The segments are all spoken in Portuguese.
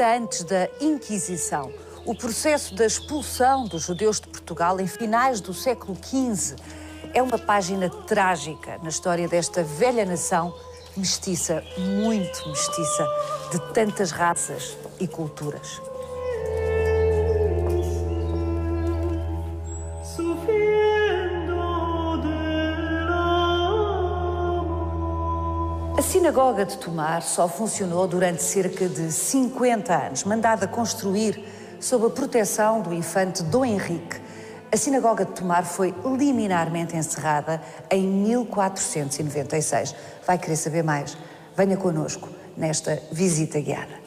ainda antes da Inquisição, o processo da expulsão dos judeus de Portugal em finais do século XV é uma página trágica na história desta velha nação mestiça, muito mestiça, de tantas raças e culturas. A Sinagoga de Tomar só funcionou durante cerca de 50 anos, mandada construir sob a proteção do infante Dom Henrique. A Sinagoga de Tomar foi liminarmente encerrada em 1496. Vai querer saber mais? Venha connosco nesta visita guiada.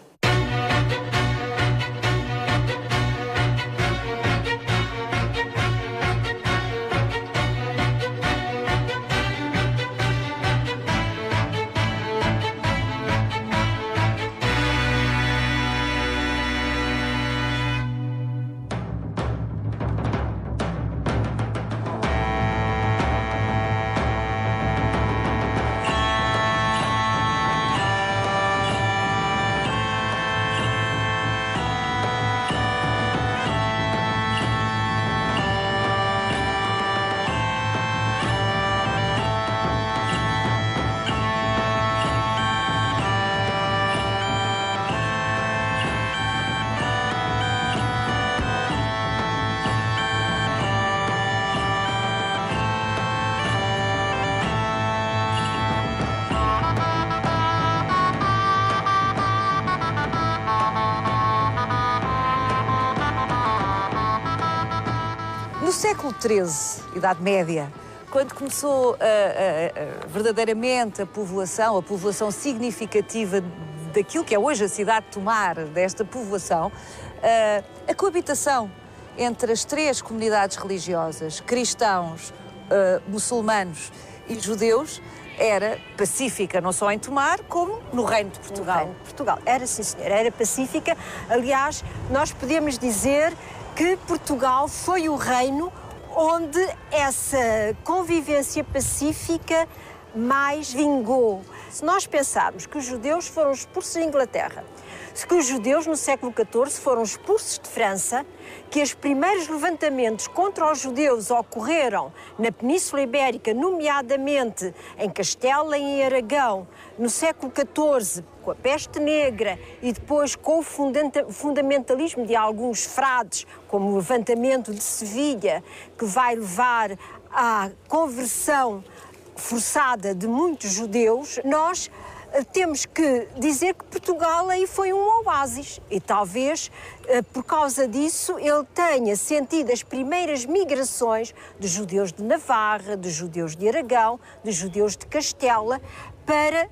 No século XIII, Idade Média, quando começou verdadeiramente a povoação significativa daquilo que é hoje a cidade de Tomar, desta povoação, a coabitação entre as três comunidades religiosas, cristãos, muçulmanos e judeus, era pacífica, não só em Tomar, como no Reino de Portugal. No Reino de Portugal. Era, sim, senhora, era pacífica. Aliás, nós podemos dizer que Portugal foi o reino onde essa convivência pacífica mais vingou. Se nós pensarmos que os judeus foram expulsos da Inglaterra, que os judeus no século XIV foram expulsos de França, que os primeiros levantamentos contra os judeus ocorreram na Península Ibérica, nomeadamente em Castela e em Aragão, no século XIV, com a peste negra e depois com o fundamentalismo de alguns frades, como o levantamento de Sevilha, que vai levar à conversão forçada de muitos judeus, nós temos que dizer que Portugal aí foi um oásis e talvez por causa disso ele tenha sentido as primeiras migrações de judeus de Navarra, de judeus de Aragão, de judeus de Castela para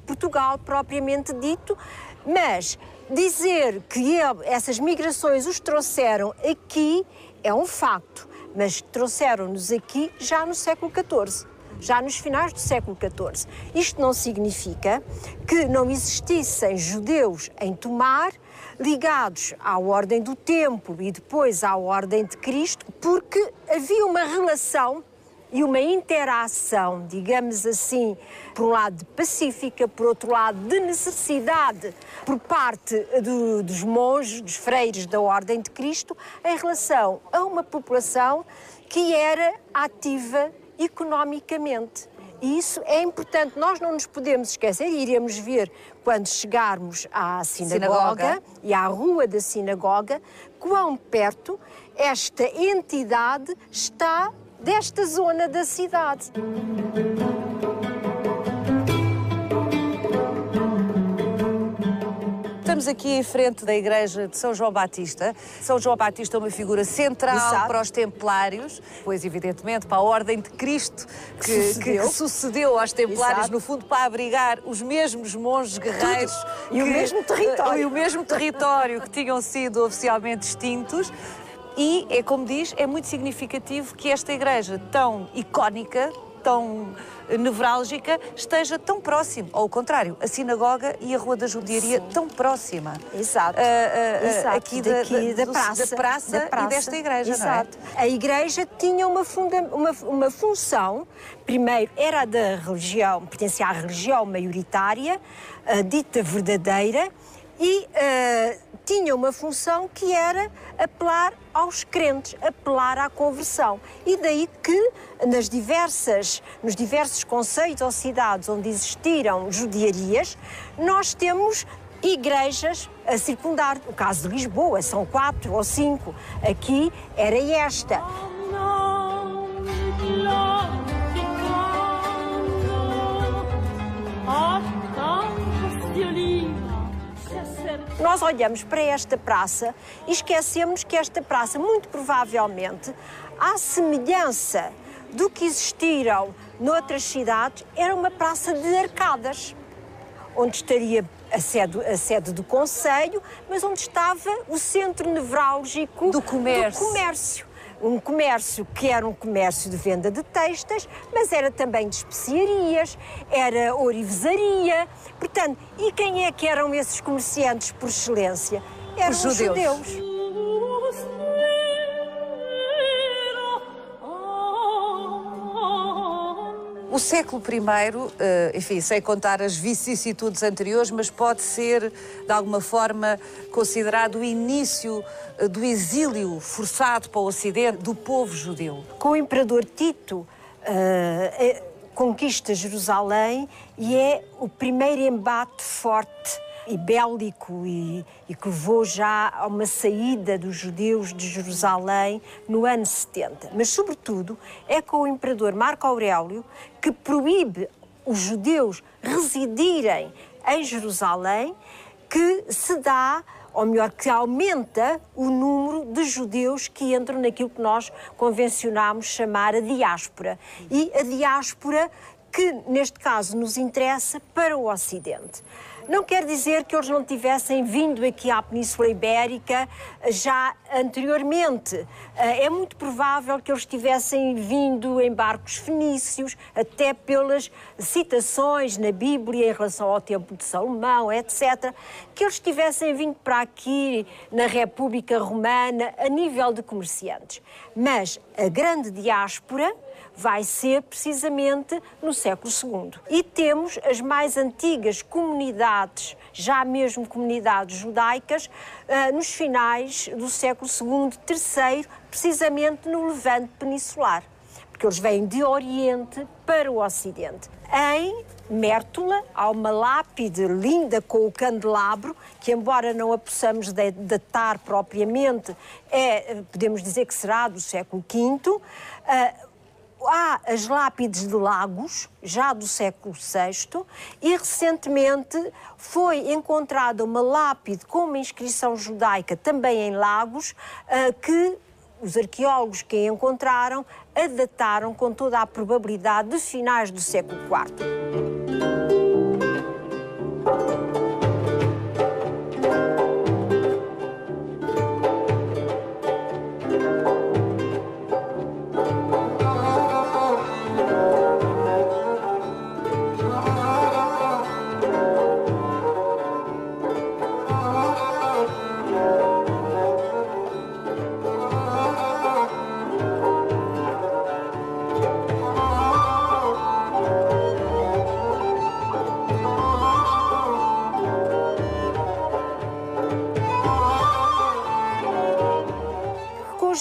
Portugal propriamente dito, mas dizer que essas migrações os trouxeram aqui é um facto, mas trouxeram-nos aqui já no século XIV. Já nos finais do século XIV. Isto não significa que não existissem judeus em Tomar ligados à Ordem do Templo e depois à Ordem de Cristo, porque havia uma relação e uma interação, digamos assim, por um lado de pacífica, por outro lado de necessidade por parte dos monges, dos freiros da Ordem de Cristo, em relação a uma população que era ativa economicamente. E isso é importante, nós não nos podemos esquecer, e iremos ver quando chegarmos à sinagoga e à Rua da Sinagoga, quão perto esta entidade está desta zona da cidade. Estamos aqui em frente da igreja de São João Batista. São João Batista é uma figura central. Exato. Para os templários, pois evidentemente para a Ordem de Cristo que sucedeu aos templários. Exato. No fundo para abrigar os mesmos monges guerreiros. E o mesmo território. E o mesmo território que tinham sido oficialmente extintos. E, é como diz, é muito significativo que esta igreja tão icónica, tão nevrálgica, esteja tão próximo. Ao contrário, a sinagoga e a Rua da Judiaria tão próxima. Exato. Exato. Aqui da praça e desta igreja. Exato. Não é? A igreja tinha uma função, primeiro era da religião, pertencia à religião maioritária, dita verdadeira, e tinha uma função que era apelar aos crentes, apelar à conversão. E daí que nos diversos concelhos ou cidades onde existiram judiarias, nós temos igrejas a circundar. O caso de Lisboa, são 4 ou 5. Aqui era esta. Nós olhamos para esta praça e esquecemos que esta praça, muito provavelmente, à semelhança do que existiram noutras cidades, era uma praça de arcadas, onde estaria a sede do concelho, mas onde estava o centro nevrálgico do comércio. Um comércio que era um comércio de venda de textas, mas era também de especiarias, era ourivesaria. Portanto, e quem é que eram esses comerciantes por excelência? Eram os judeus. O século I, enfim, sem contar as vicissitudes anteriores, mas pode ser, de alguma forma, considerado o início do exílio forçado para o Ocidente do povo judeu. Com o imperador Tito, conquista Jerusalém e é o primeiro embate forte e bélico e que levou já a uma saída dos judeus de Jerusalém no ano 70. Mas, sobretudo, é com o imperador Marco Aurélio que proíbe os judeus residirem em Jerusalém, que se dá, ou melhor, que aumenta o número de judeus que entram naquilo que nós convencionámos chamar a diáspora. E a diáspora que, neste caso, nos interessa para o Ocidente. Não quer dizer que eles não tivessem vindo aqui à Península Ibérica já anteriormente. É muito provável que eles tivessem vindo em barcos fenícios, até pelas citações na Bíblia em relação ao Templo de Salomão, etc., que eles tivessem vindo para aqui na República Romana a nível de comerciantes. Mas a grande diáspora vai ser precisamente no século II. E temos as mais antigas comunidades, já mesmo comunidades judaicas, nos finais do século II, III, precisamente no Levante peninsular, porque eles vêm de Oriente para o Ocidente. Em Mértola há uma lápide linda com o candelabro, que embora não a possamos datar propriamente, podemos dizer que será do século V. Há as lápides de Lagos, já do século VI, e recentemente foi encontrada uma lápide com uma inscrição judaica também em Lagos, que os arqueólogos que a encontraram a dataram com toda a probabilidade de finais do século IV.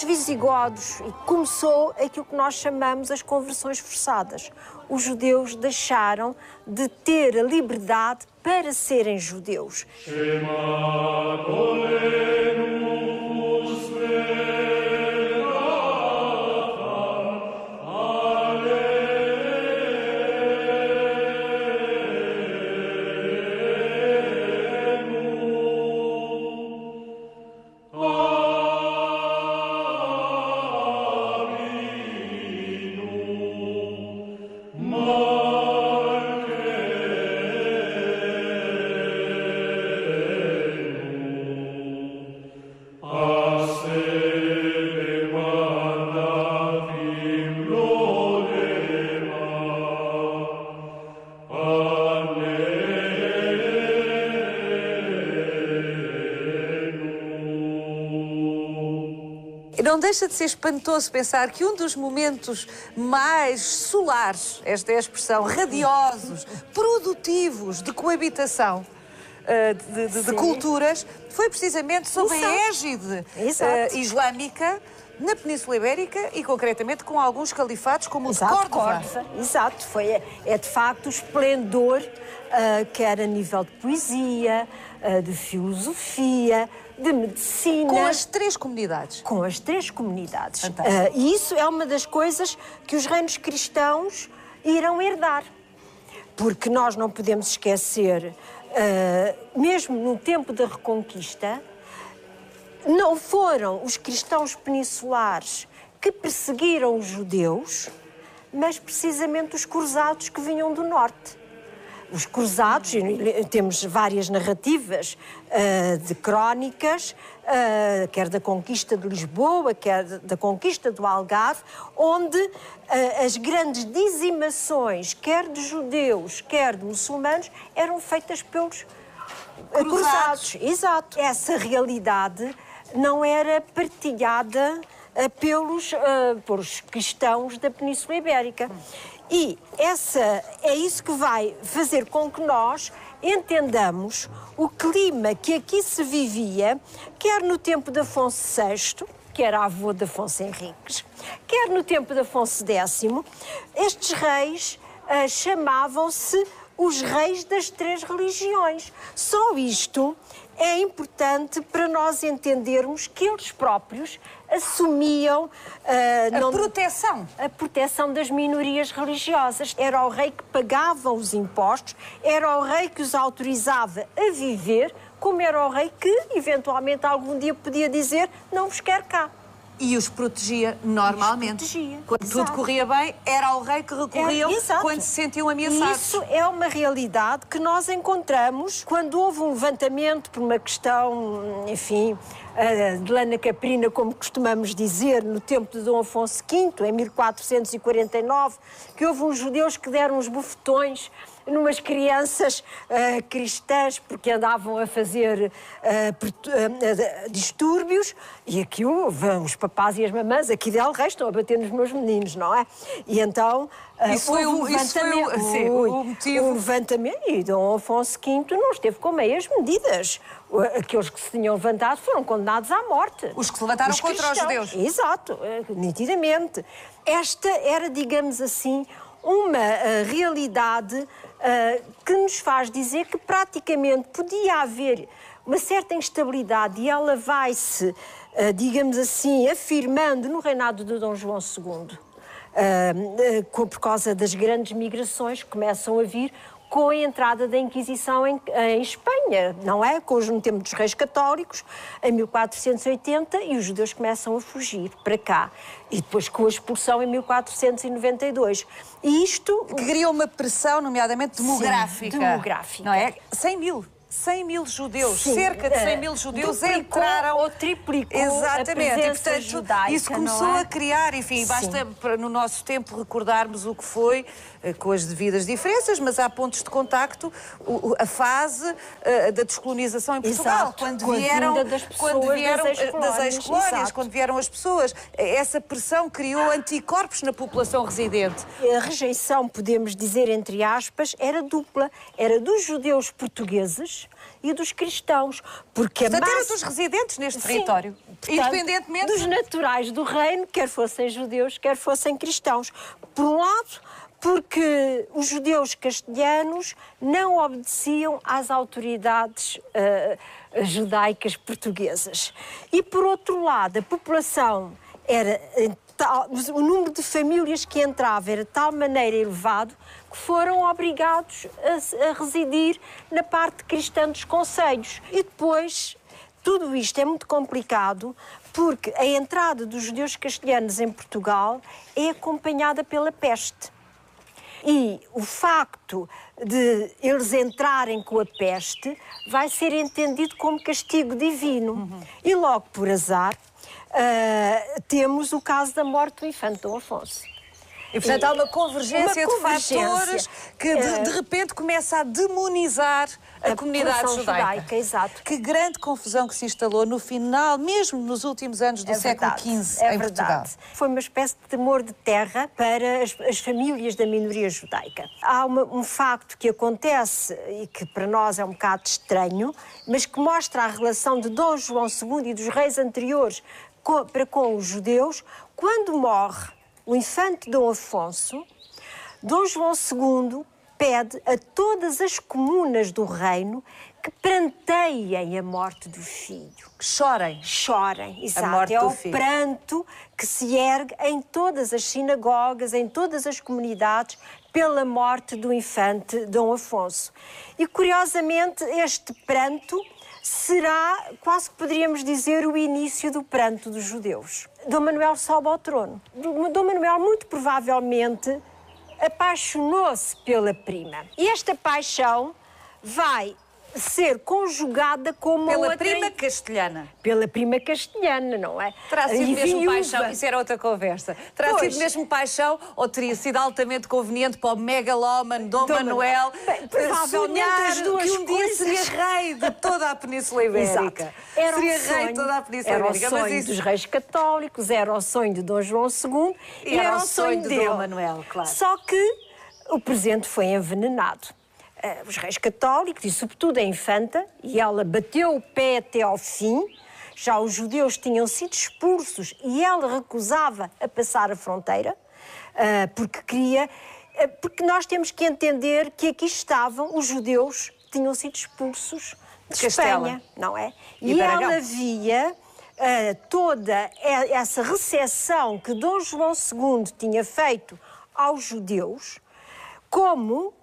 Visigodos, e começou aquilo que nós chamamos as conversões forçadas. Os judeus deixaram de ter a liberdade para serem judeus. Não deixa de ser espantoso pensar que um dos momentos mais solares, esta é a expressão, radiosos, produtivos de coabitação de culturas, foi precisamente sob a égide islâmica na Península Ibérica e concretamente com alguns califatos como o de Córdoba. Exato, é de facto o esplendor, quer a nível de poesia, de filosofia, de medicina. Com as três comunidades. Com as três comunidades. E isso é uma das coisas que os reinos cristãos irão herdar. Porque nós não podemos esquecer, mesmo no tempo da Reconquista, não foram os cristãos peninsulares que perseguiram os judeus, mas precisamente os cruzados que vinham do norte. Os cruzados, temos várias narrativas de crónicas, quer da conquista de Lisboa, quer da conquista do Algarve, onde as grandes dizimações, quer de judeus, quer de muçulmanos, eram feitas pelos cruzados. Exato. Essa realidade não era partilhada pelos cristãos da Península Ibérica. E é isso que vai fazer com que nós entendamos o clima que aqui se vivia, quer no tempo de Afonso VI, que era avô de Afonso Henriques, quer no tempo de Afonso X. Estes reis chamavam-se os reis das três religiões. Só isto é importante para nós entendermos que eles próprios assumiam a proteção das minorias religiosas. Era o rei que pagava os impostos, era o rei que os autorizava a viver, como era o rei que, eventualmente, algum dia podia dizer não vos quero cá. E os protegia normalmente. Quando tudo corria bem, era o rei que recorriam quando se sentiam ameaçados. Isso é uma realidade que nós encontramos quando houve um levantamento por uma questão, enfim, de lana caprina, como costumamos dizer, no tempo de Dom Afonso V, em 1449, que houve uns judeus que deram uns bufetões numas crianças cristãs porque andavam a fazer distúrbios, e aqui os papás e as mamãs aqui de El Rei estão a bater nos meus meninos, não é? E então isso foi o motivo. O levantamento, e Dom Afonso V não esteve com meias medidas. Aqueles que se tinham levantado foram condenados à morte. Os que se levantaram contra os judeus. Exato, nitidamente. Esta era, digamos assim, uma realidade que nos faz dizer que praticamente podia haver uma certa instabilidade e ela vai-se, digamos assim, afirmando no reinado de Dom João II, por causa das grandes migrações que começam a vir com a entrada da Inquisição em Espanha, não é? No tempo dos reis católicos, em 1480, e os judeus começam a fugir para cá. E depois com a expulsão em 1492. E isto... Que cria uma pressão, nomeadamente demográfica. Sim, demográfica. Não é? 100 mil judeus, cerca de 100 mil judeus entraram ou triplicou. Exatamente, a e portanto judaica, isso começou a criar, enfim, basta no nosso tempo recordarmos o que foi, com as devidas diferenças, mas há pontos de contacto, a fase da descolonização em Portugal, exato, quando vieram das ex-colónias, quando vieram as pessoas, essa pressão criou anticorpos na população residente. A rejeição, podemos dizer, entre aspas, era dupla, era dos judeus portugueses e dos cristãos, porque portanto, era dos residentes neste território, independentemente dos naturais do reino, quer fossem judeus, quer fossem cristãos. Por um lado, porque os judeus castelhanos não obedeciam às autoridades judaicas portuguesas. E, por outro lado, a população era... O número de famílias que entrava era de tal maneira elevado que foram obrigados a residir na parte cristã dos concelhos. E depois, tudo isto é muito complicado porque a entrada dos judeus castelhanos em Portugal é acompanhada pela peste. E o facto de eles entrarem com a peste vai ser entendido como castigo divino. E logo por azar, temos o caso da morte do infante Dom Afonso. E, portanto, há uma convergência de fatores que, de repente, começa a demonizar a comunidade judaica. Exato. Que grande confusão que se instalou no final, mesmo nos últimos anos do século XV, em Portugal. Foi uma espécie de temor de terra para as famílias da minoria judaica. Há um facto que acontece e que para nós é um bocado estranho, mas que mostra a relação de Dom João II e dos reis anteriores para com os judeus. Quando morre o infante Dom Afonso, Dom João II pede a todas as comunas do reino que pranteiem a morte do filho. Que chorem. Chorem, exato. A morte do filho. Pranto que se ergue em todas as sinagogas, em todas as comunidades, pela morte do infante Dom Afonso. E, curiosamente, este pranto será, quase que poderíamos dizer, o início do pranto dos judeus. Dom Manuel sobe ao trono. Dom Manuel, muito provavelmente, apaixonou-se pela prima. E esta paixão vai ser conjugada com uma pela outra... prima castelhana. Pela prima castelhana, não é? Terá sido mesmo paixão, isso era outra conversa. Terá sido mesmo paixão ou teria sido altamente conveniente para o megalómano Dom Manuel provavelmente as duas que um dia coisas... seria rei de toda a Península Ibérica. Era seria sonho, rei de toda a Península Ibérica. Ibérica. Era o sonho dos reis católicos, era o sonho de Dom João II e era o sonho de Dom Manuel, claro. Só que o presente foi envenenado. Os reis católicos, e sobretudo a infanta, e ela bateu o pé até ao fim. Já os judeus tinham sido expulsos e ela recusava a passar a fronteira, porque nós temos que entender que aqui estavam os judeus que tinham sido expulsos de Espanha, não é? E ela via toda essa recepção que Dom João II tinha feito aos judeus como...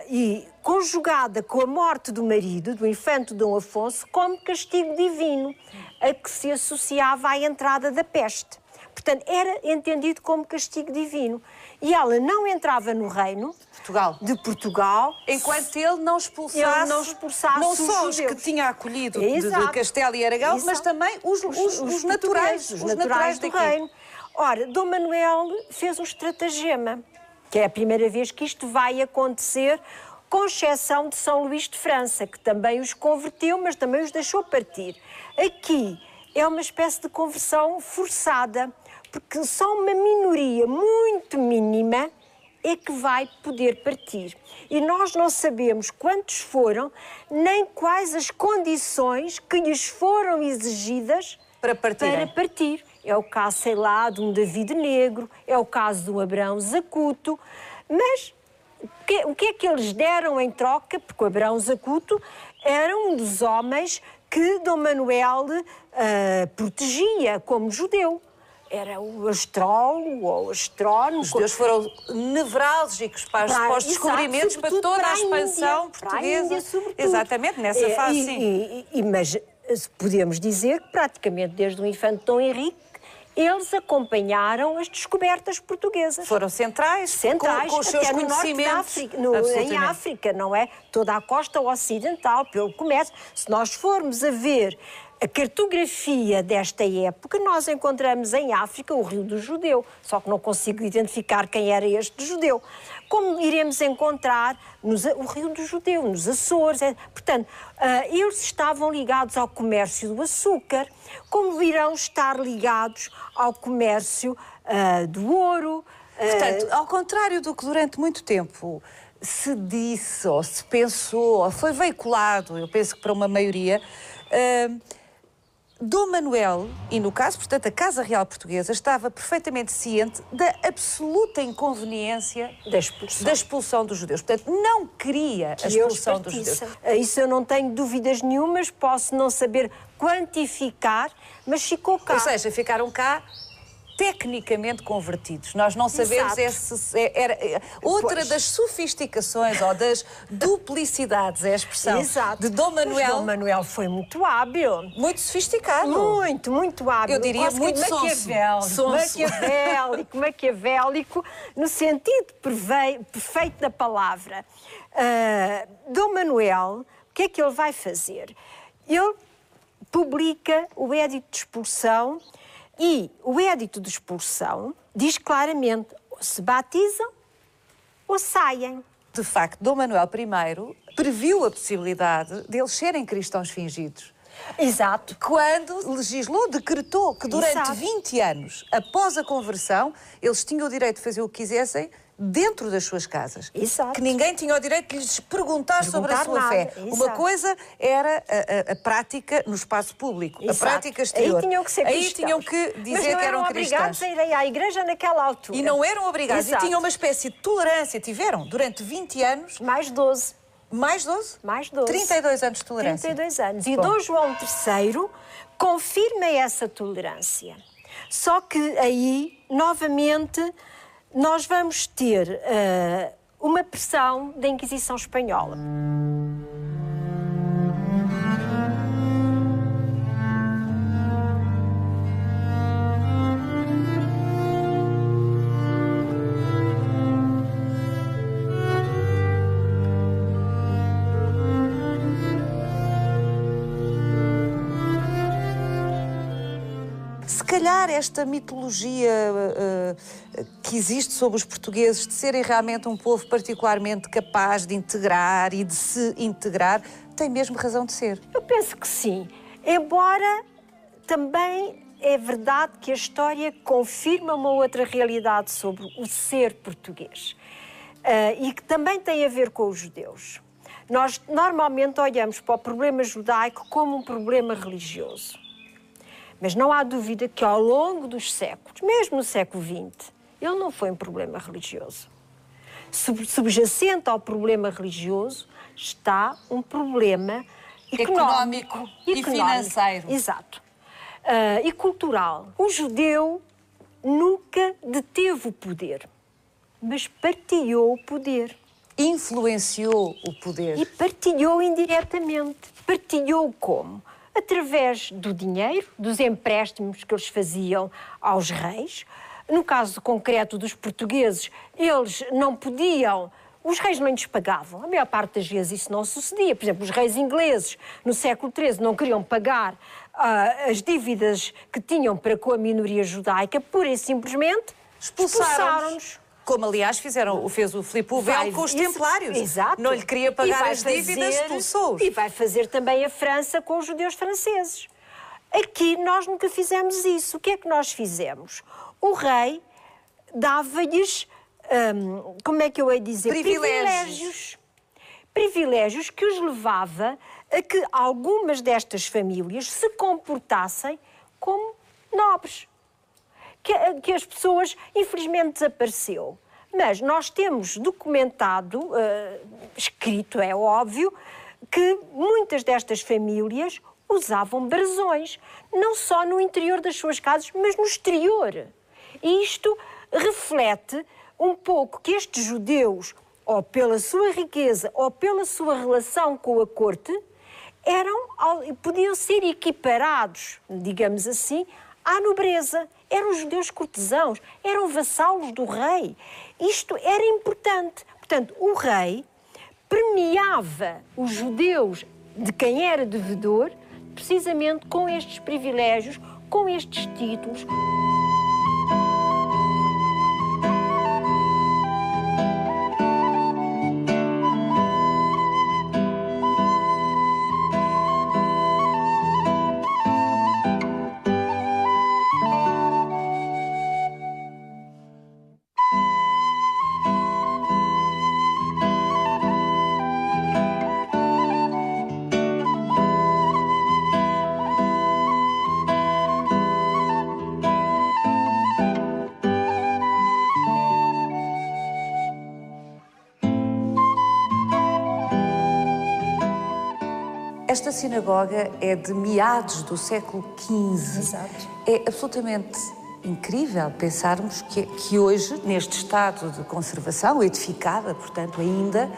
e conjugada com a morte do marido, do infante Dom Afonso, como castigo divino, a que se associava à entrada da peste. Portanto, era entendido como castigo divino. E ela não entrava no reino de Portugal enquanto ele não expulsasse não só os que tinha acolhido de Castelo e Aragão, mas também os naturais do reino. Ora, Dom Manuel fez um estratagema, que é a primeira vez que isto vai acontecer, com exceção de São Luís de França, que também os converteu, mas também os deixou partir. Aqui é uma espécie de conversão forçada, porque só uma minoria muito mínima é que vai poder partir. E nós não sabemos quantos foram, nem quais as condições que lhes foram exigidas para partir. É o caso, sei lá, de um David Negro, é o caso de um Abraão Zacuto, mas o que é que eles deram em troca? Porque o Abraão Zacuto era um dos homens que Dom Manuel protegia como judeu. Era o astrólogo ou o astrónomo. Os judeus foram nevrálgicos para os descobrimentos, para toda a expansão portuguesa. Exatamente, nessa fase, sim. Mas podemos dizer que praticamente desde o infante Dom Henrique eles acompanharam as descobertas portuguesas. Foram centrais com os seus conhecimentos. Em África, não é? Toda a costa ocidental, pelo comércio. Se nós formos a ver a cartografia desta época, nós encontramos em África o Rio do Judeu, só que não consigo identificar quem era este judeu. Como iremos encontrar o Rio do Judeu, nos Açores. Portanto, eles estavam ligados ao comércio do açúcar, como irão estar ligados ao comércio do ouro. Portanto, ao contrário do que durante muito tempo se disse, ou se pensou, ou foi veiculado, eu penso que para uma maioria, Dom Manuel, e no caso, portanto, a Casa Real Portuguesa, estava perfeitamente ciente da absoluta inconveniência da expulsão dos judeus. Portanto, não queria a expulsão dos judeus. Isso eu não tenho dúvidas nenhumas, posso não saber quantificar, mas ficou cá. Ou seja, ficaram cá tecnicamente convertidos. Nós não sabemos outra das sofisticações ou das duplicidades, é a expressão de Dom Manuel. Dom Manuel foi muito hábil. Muito sofisticado. Muito hábil. Eu diria muito maquiavélico, no sentido perfeito da palavra. Dom Manuel, o que é que ele vai fazer? Ele publica o Édito de Expulsão. E o Édito de Expulsão diz claramente se batizam ou saem. De facto, Dom Manuel I previu a possibilidade de eles serem cristãos fingidos. Exato. Quando legislou, decretou que durante Exato. 20 anos, após a conversão, eles tinham o direito de fazer o que quisessem dentro das suas casas. Exato. Que ninguém tinha o direito de lhes perguntar sobre a sua nada. fé. Exato. Uma coisa era a prática no espaço público, Exato. a prática exterior. Aí tinham que ser cristãos. Aí tinham que dizer que eram cristãos. Mas não eram obrigados a ir à igreja naquela altura. E não eram obrigados. Exato. E tinham uma espécie de tolerância. Tiveram durante 20 anos... Mais 12. Mais 12? Mais 12. 32 anos de tolerância. 32 anos. E Bom. Dom João III confirma essa tolerância. Só que aí, novamente, nós vamos ter uma pressão da Inquisição Espanhola. Se calhar esta mitologia que existe sobre os portugueses de serem realmente um povo particularmente capaz de integrar e de se integrar, tem mesmo razão de ser. Eu penso que sim. Embora também é verdade que a história confirma uma outra realidade sobre o ser português. E que também tem a ver com os judeus. Nós normalmente olhamos para o problema judaico como um problema religioso. Mas não há dúvida que ao longo dos séculos, mesmo no século XX, ele não foi um problema religioso. Subjacente ao problema religioso está um problema económico e financeiro. Exato. E cultural. O judeu nunca deteve o poder, mas partilhou o poder. Influenciou o poder. E partilhou indiretamente. Partilhou como? Através do dinheiro, dos empréstimos que eles faziam aos reis. No caso concreto dos portugueses, eles não podiam... Os reis não lhes pagavam. A maior parte das vezes isso não sucedia. Por exemplo, os reis ingleses, no século XIII, não queriam pagar as dívidas que tinham para com a minoria judaica, pura e simplesmente expulsaram-nos. Como, aliás, fez o Filipe o Belo com os templários. Exato. Não lhe queria pagar as dívidas, expulsou-os. E vai fazer também a França com os judeus franceses. Aqui nós nunca fizemos isso. O que é que nós fizemos? O rei dava-lhes, como é que eu hei de dizer? Privilégios. Privilégios que os levava a que algumas destas famílias se comportassem como nobres. Que as pessoas, infelizmente, desapareceu. Mas nós temos documentado, escrito, é óbvio, que muitas destas famílias usavam brasões, não só no interior das suas casas, mas no exterior. E isto reflete um pouco que estes judeus, ou pela sua riqueza, ou pela sua relação com a corte, podiam ser equiparados, digamos assim, à nobreza. Eram judeus cortesãos, eram vassalos do rei. Isto era importante. Portanto, o rei premiava os judeus de quem era devedor, precisamente com estes privilégios, com estes títulos. Esta sinagoga é de meados do século XV. Exato. É absolutamente incrível pensarmos que hoje, neste estado de conservação, edificada, portanto, ainda,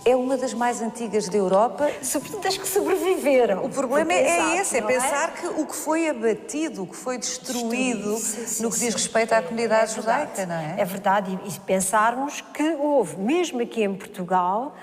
É uma das mais antigas da Europa. Sobretudo das que sobreviveram. O problema é esse, é pensar que o que foi abatido, o que foi destruído no que diz respeito à comunidade judaica, não é? É verdade, e pensarmos que houve, mesmo aqui em Portugal,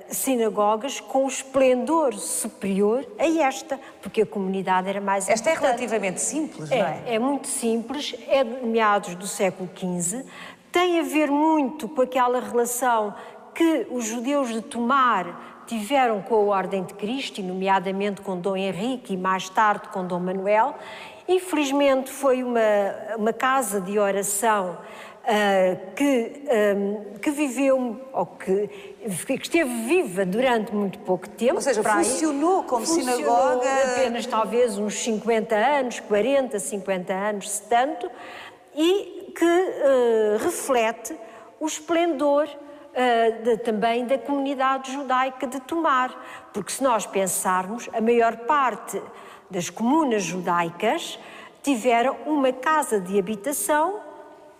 sinagogas com esplendor superior a esta, porque a comunidade era mais Esta importante. é relativamente simples, não é? É muito simples, é de meados do século XV, tem a ver muito com aquela relação que os judeus de Tomar tiveram com a Ordem de Cristo, nomeadamente com Dom Henrique e mais tarde com Dom Manuel. Infelizmente foi uma casa de oração que viveu, ou que esteve viva durante muito pouco tempo. Ou seja, funcionou como sinagoga... apenas talvez uns 50 anos, 40, 50 anos, se tanto, e que reflete o esplendor também da comunidade judaica de Tomar. Porque se nós pensarmos, a maior parte das comunas judaicas tiveram uma casa de habitação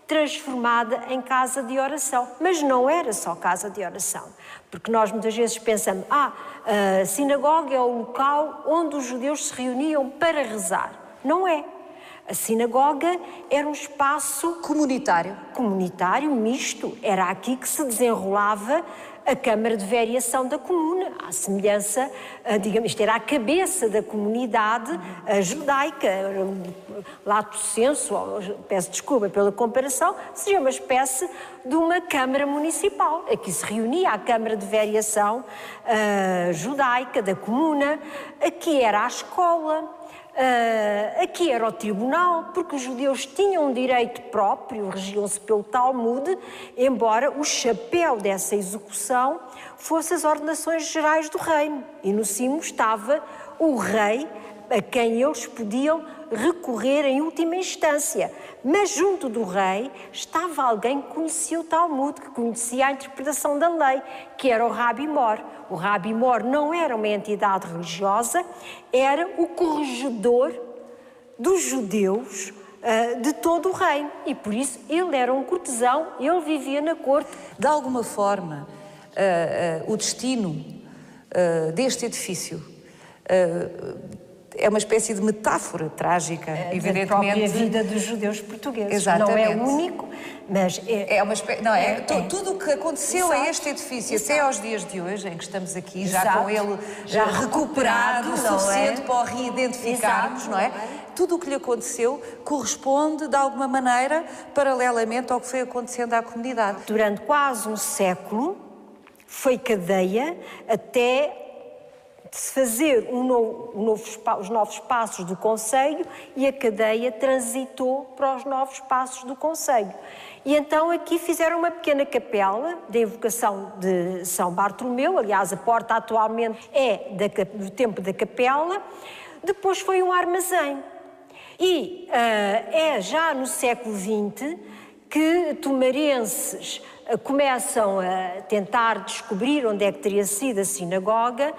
transformada em casa de oração. Mas não era só casa de oração, porque nós muitas vezes pensamos, a sinagoga é o local onde os judeus se reuniam para rezar. Não é. A sinagoga era um espaço comunitário misto. Era aqui que se desenrolava a Câmara de Vereação da Comuna, à semelhança, digamos, isto era a cabeça da comunidade judaica, lato sensu, peço desculpa pela comparação, seria uma espécie de uma Câmara Municipal. Aqui se reunia a Câmara de Vereação judaica da Comuna, aqui era a escola. Aqui era o tribunal, porque os judeus tinham um direito próprio, regiam-se pelo Talmud, embora o chapéu dessa execução fosse as ordenações gerais do reino. E no cimo estava o rei, a quem eles podiam recorrer em última instância. Mas junto do rei estava alguém que conhecia o Talmud, que conhecia a interpretação da lei, que era o Rabi Mor. O Rabi Mor não era uma entidade religiosa, era o corregedor dos judeus de todo o reino. E por isso ele era um cortesão, ele vivia na corte. De alguma forma, o destino deste edifício é uma espécie de metáfora trágica, evidentemente. Da própria vida dos judeus portugueses. Exatamente. Não é único, mas é uma espécie... Não, tudo o que aconteceu a este edifício até aos dias de hoje, em que estamos aqui, já com ele já recuperado o suficiente para o reidentificarmos, não é? Tudo o que lhe aconteceu corresponde, de alguma maneira, paralelamente ao que foi acontecendo à comunidade. Durante quase um século, foi cadeia até de se fazer os novos passos do Conselho, e a cadeia transitou para os novos passos do Conselho. E então aqui fizeram uma pequena capela da invocação de São Bartolomeu, aliás a porta atualmente é do tempo da capela, depois foi um armazém. E é já no século XX que tomarenses começam a tentar descobrir onde é que teria sido a sinagoga,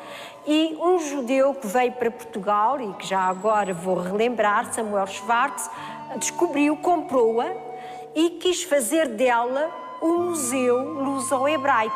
e um judeu que veio para Portugal, e que já agora vou relembrar, Samuel Schwartz, descobriu, comprou-a e quis fazer dela um museu luso-hebraico.